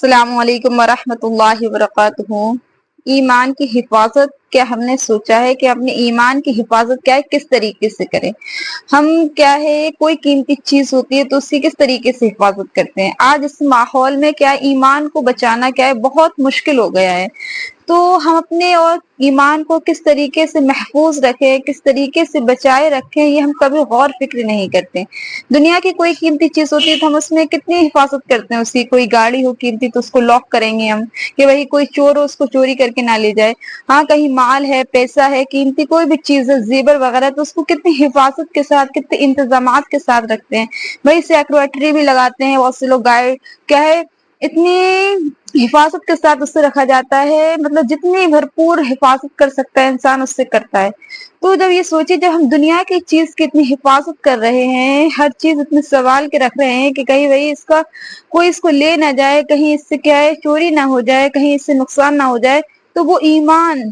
السلام علیکم ورحمۃ اللہ وبرکاتہ۔ ایمان کی حفاظت، کیا ہم نے سوچا ہے کہ اپنے ایمان کی حفاظت کیا ہے، کس طریقے سے کریں؟ ہم کیا ہے، کوئی قیمتی چیز ہوتی ہے تو اس کی کس طریقے سے حفاظت کرتے ہیں؟ آج اس ماحول میں کیا ایمان کو بچانا کیا ہے بہت مشکل ہو گیا ہے، تو ہم اپنے اور ایمان کو کس طریقے سے محفوظ رکھیں، کس طریقے سے بچائے رکھیں، یہ ہم کبھی غور فکر نہیں کرتے۔ دنیا کی کوئی قیمتی چیز ہوتی ہے تو ہم اس میں کتنی حفاظت کرتے ہیں، اس کی کوئی گاڑی ہو قیمتی تو اس کو لاک کریں گے ہم کہ وہی کوئی چور ہو اس کو چوری کر کے نہ لے جائے۔ ہاں، کہیں مال ہے، پیسہ ہے، قیمتی کوئی بھی چیز ہے، زیور وغیرہ، تو اس کو کتنی حفاظت کے ساتھ، کتنے انتظامات کے ساتھ رکھتے ہیں۔ وہی سیکورٹری بھی لگاتے ہیں، بہت سے لوگ گائیڈ کیا ہے، اتنی حفاظت کے ساتھ اس سے رکھا جاتا ہے، مطلب جتنی بھرپور حفاظت کر سکتا ہے انسان اس سے کرتا ہے۔ تو جب یہ سوچے، جب ہم دنیا کی چیز کی اتنی حفاظت کر رہے ہیں، ہر چیز اتنے سنبھال کے رکھ رہے ہیں کہ کہیں وہی اس کا کوئی اس کو لے نہ جائے، کہیں اس سے کیا ہے چوری نہ ہو جائے، کہیں اس سے نقصان نہ ہو جائے، تو وہ ایمان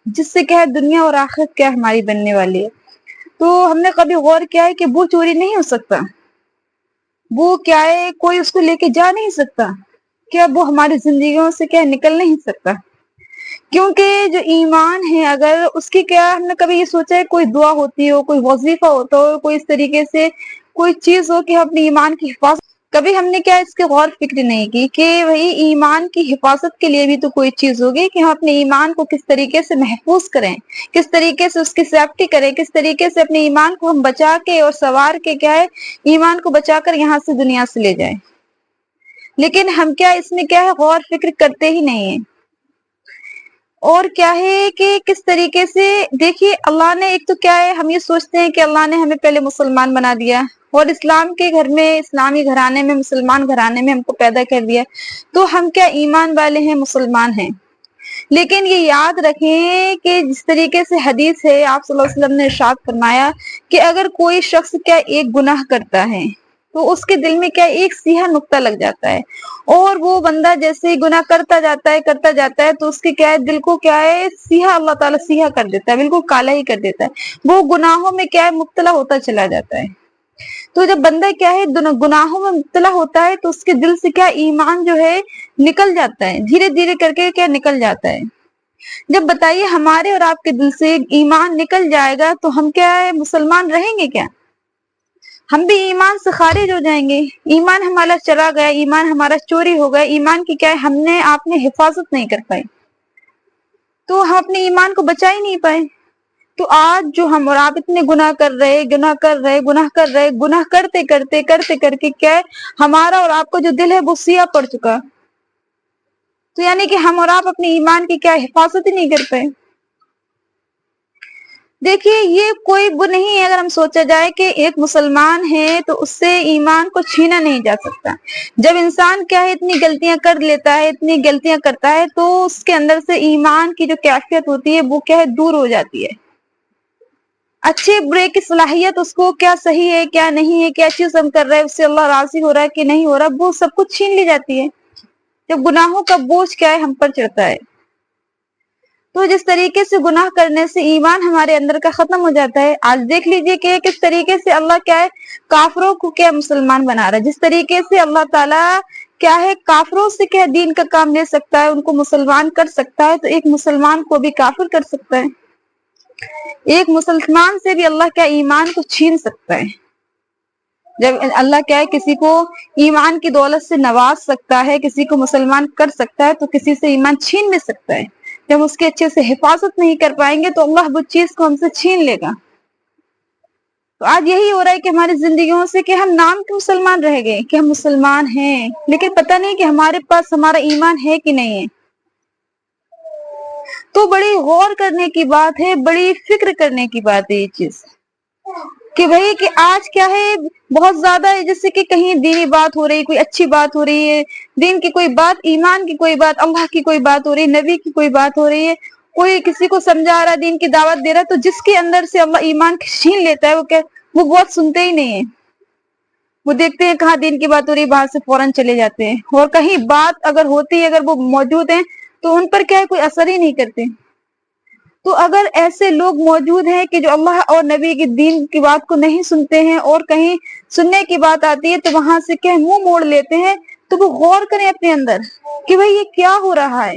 جس سے کیا ہے دنیا اور آخرت کیا ہماری بننے والی ہے، تو ہم نے کبھی غور کیا ہے کہ وہ چوری نہیں ہو سکتا، وہ کیا ہے کوئی اس کو لے کے جا نہیں سکتا، کیا وہ ہماری زندگیوں سے کیا نکل نہیں سکتا، کیونکہ جو ایمان ہے اگر اس کی کیا ہم نے کبھی یہ سوچا ہے کوئی دعا ہوتی ہو، کوئی وظیفہ ہوتا ہو، کوئی اس طریقے سے کوئی چیز ہو کہ ہم اپنے ایمان کی حفاظت، کبھی ہم نے کیا اس کے غور فکر نہیں کی کہ وہی ایمان کی حفاظت کے لیے بھی تو کوئی چیز ہوگی کہ ہم اپنے ایمان کو کس طریقے سے محفوظ کریں، کس طریقے سے اس کی سیفٹی کریں، کس طریقے سے اپنے ایمان کو ہم بچا کے اور سنوار کے کیا ہے ایمان کو بچا کر یہاں سے دنیا سے لے جائیں۔ لیکن ہم کیا اس میں کیا ہے غور فکر کرتے ہی نہیں ہیں۔ اور کیا ہے کہ کس طریقے سے دیکھیے، اللہ نے ایک تو کیا ہے، ہم یہ سوچتے ہیں کہ اللہ نے ہمیں پہلے مسلمان بنا دیا اور اسلام کے گھر میں، اسلامی گھرانے میں، مسلمان گھرانے میں ہم کو پیدا کر دیا، تو ہم کیا ایمان والے ہیں، مسلمان ہیں۔ لیکن یہ یاد رکھیں کہ جس طریقے سے حدیث ہے، آپ صلی اللہ علیہ وسلم نے ارشاد فرمایا کہ اگر کوئی شخص کیا ایک گناہ کرتا ہے تو اس کے دل میں کیا ایک سیاہ نقطہ لگ جاتا ہے، اور وہ بندہ جیسے ہی گناہ کرتا جاتا ہے تو اس کے کیا ہے دل کو کیا ہے سیاہ، اللہ تعالیٰ سیاہ کر دیتا ہے، بالکل کالا ہی کر دیتا ہے، وہ گناہوں میں کیا ہے مبتلا ہوتا چلا جاتا ہے۔ تو جب بندہ کیا ہے گناہوں میں مبتلا ہوتا ہے تو اس کے دل سے کیا ایمان جو ہے نکل جاتا ہے، دھیرے دھیرے کر کے کیا نکل جاتا ہے۔ جب بتائیے ہمارے اور آپ کے دل سے ایمان نکل جائے گا تو ہم کیا ہے مسلمان رہیں گے کیا؟ ہم بھی ایمان سے خارج ہو جائیں گے، ایمان ہمارا چلا گیا، ایمان ہمارا چوری ہو گیا، ایمان کی کیا ہے ہم نے آپ نے حفاظت نہیں کر پائے، تو ہم اپنے ایمان کو بچا ہی نہیں پائے۔ تو آج جو ہم اور آپ اتنے گناہ کرتے کیا ہے ہمارا اور آپ کا جو دل ہے وہ سیاہ پڑ چکا، تو یعنی کہ ہم اور آپ اپنے ایمان کی کیا حفاظت ہی نہیں کر پائے۔ دیکھیے، یہ کوئی وہ نہیں ہے اگر ہم سوچا جائے کہ ایک مسلمان ہے تو اس سے ایمان کو چھینا نہیں جا سکتا۔ جب انسان کیا ہے اتنی غلطیاں کر لیتا ہے، اتنی غلطیاں کرتا ہے، تو اس کے اندر سے ایمان کی جو کیفیت ہوتی ہے وہ کیا ہے دور ہو جاتی ہے۔ اچھے برے کی صلاحیت اس کو کیا صحیح ہے، کیا نہیں ہے، کیا چیز ہم کر رہے ہیں اس سے اللہ راضی ہو رہا ہے کہ نہیں ہو رہا، وہ سب کچھ چھین لی جاتی ہے جب گناہوں کا بوجھ کیا ہے ہم پر چڑھتا ہے۔ تو جس طریقے سے گناہ کرنے سے ایمان ہمارے اندر کا ختم ہو جاتا ہے، آج دیکھ لیجئے کہ کس طریقے سے اللہ کیا ہے کافروں کو کیا مسلمان بنا رہا ہے، جس طریقے سے اللہ تعالیٰ کیا ہے کافروں سے کیا دین کا کام لے سکتا ہے، ان کو مسلمان کر سکتا ہے، تو ایک مسلمان کو بھی کافر کر سکتا ہے، ایک مسلمان سے بھی اللہ کیا ایمان کو چھین سکتا ہے۔ جب اللہ کیا ہے کسی کو ایمان کی دولت سے نواز سکتا ہے، کسی کو مسلمان کر سکتا ہے، تو کسی سے ایمان چھین بھی سکتا ہے۔ جب اس کے اچھے سے حفاظت نہیں کر پائیں گے تو اللہ وہ چیز کو ہم سے چھین لے گا۔ تو آج یہی ہو رہا ہے کہ ہماری زندگیوں سے کہ ہم نام کے مسلمان رہ گئے کہ ہم مسلمان ہیں، لیکن پتہ نہیں کہ ہمارے پاس ہمارا ایمان ہے کہ نہیں ہے۔ تو بڑی غور کرنے کی بات ہے، بڑی فکر کرنے کی بات ہے یہ چیز کہ بھئی کہ آج کیا ہے بہت زیادہ ہے، جیسے کہ کہیں دینی بات ہو رہی، کوئی اچھی بات ہو رہی ہے، دین کی کوئی بات، ایمان کی کوئی بات، اللہ کی کوئی بات ہو رہی ہے، نبی کی کوئی بات ہو رہی ہے، کوئی کسی کو سمجھا رہا ہے، دین کی دعوت دے رہا ہے، تو جس کے اندر سے اللہ ایمان چھین لیتا ہے وہ بہت سنتے ہی نہیں ہیں، وہ دیکھتے ہیں کہاں دین کی بات ہو رہی ہے وہاں سے فوراً چلے جاتے ہیں، اور کہیں بات اگر ہوتی ہے، اگر وہ موجود ہیں تو ان پر کیا ہے کوئی اثر ہی نہیں کرتے۔ تو اگر ایسے لوگ موجود ہیں کہ جو اللہ اور نبی کے دین کی بات کو نہیں سنتے ہیں، اور کہیں سننے کی بات آتی ہے تو وہاں سے کیا منہ موڑ لیتے ہیں، تو وہ غور کریں اپنے اندر کہ بھئی یہ کیا ہو رہا ہے،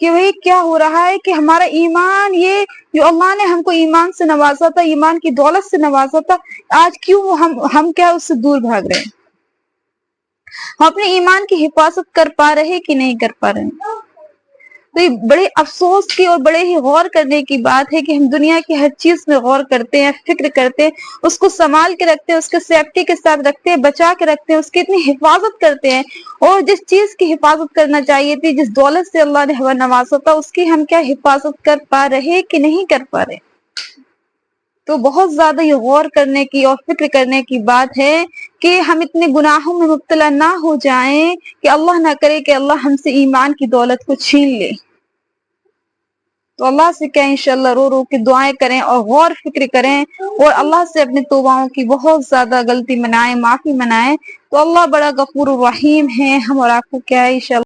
کہ بھئی کیا ہو رہا ہے کہ ہمارا ایمان، یہ جو اللہ نے ہم کو ایمان سے نوازا تھا، ایمان کی دولت سے نوازا تھا، آج کیوں ہم کیا اس سے دور بھاگ رہے ہیں؟ ہم اپنے ایمان کی حفاظت کر پا رہے کہ نہیں کر پا رہے؟ تو یہ بڑے افسوس کی اور بڑے ہی غور کرنے کی بات ہے کہ ہم دنیا کی ہر چیز میں غور کرتے ہیں، فکر کرتے ہیں، اس کو سنبھال کے رکھتے ہیں، اس کے سیفٹی کے ساتھ رکھتے ہیں، بچا کے رکھتے ہیں، اس کی اتنی حفاظت کرتے ہیں، اور جس چیز کی حفاظت کرنا چاہیے تھی، جس دولت سے اللہ نے ہمیں نوازا تھا، اس کی ہم کیا حفاظت کر پا رہے کہ نہیں کر پا رہے؟ تو بہت زیادہ یہ غور کرنے کی اور فکر کرنے کی بات ہے کہ ہم اتنے گناہوں میں مبتلا نہ ہو جائیں کہ اللہ نہ کرے کہ اللہ ہم سے ایمان کی دولت کو چھین لے۔ تو اللہ سے کہیں انشاءاللہ رو رو کے دعائیں کریں اور غور فکر کریں، اور اللہ سے اپنے توباؤں کی بہت زیادہ غلطی منائیں، معافی منائیں، تو اللہ بڑا غفور الرحیم ہے، ہم اور آپ کو کیا ہے انشاءاللہ